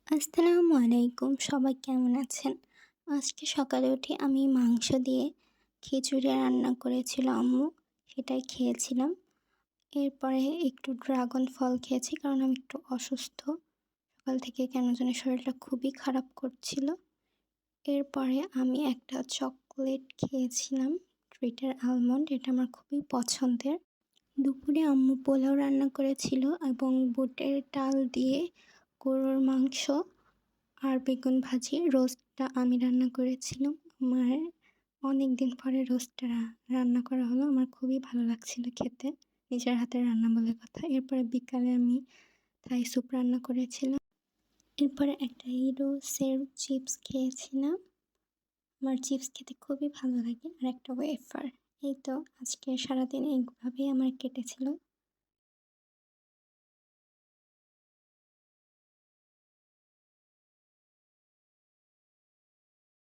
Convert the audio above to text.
আসসালামু আলাইকুম। সবাই কেমন আছেন? আজকে সকালে উঠে আমি মাংস দিয়ে খিচুড়ি রান্না করেছিল আম্মু, সেটাই খেয়েছিলাম। এরপরে একটু ড্রাগন ফল খেয়েছি কারণ আমি একটু অসুস্থ। সকাল থেকে কেন জানি শরীরটা খুবই খারাপ করছিল। এরপরে আমি একটা চকোলেট খেয়েছিলাম, ট্রিটের আলমন্ড, এটা আমার খুবই পছন্দের। দুপুরে আম্মু পোলাও রান্না করেছিল এবং বুটের ডাল দিয়ে গরুর মাংস আর বেগুন ভাজি। রোস্টটা আমি রান্না করেছিলাম। আমার অনেকদিন পরে রোস্টটা রান্না করা হলো। আমার খুবই ভালো লাগছিল খেতে। নিজের হাতের রান্না বলে কথা। এরপরে বিকালে আমি থাই স্যুপ রান্না করেছিলাম। এরপরে একটা হিরোসের চিপস খেয়েছিলাম। আমার চিপস খেতে খুবই ভালো লাগে। আর একটা ওয়েফার। এই তো আজকে সারাদিন এইভাবেই আমার কেটেছিল।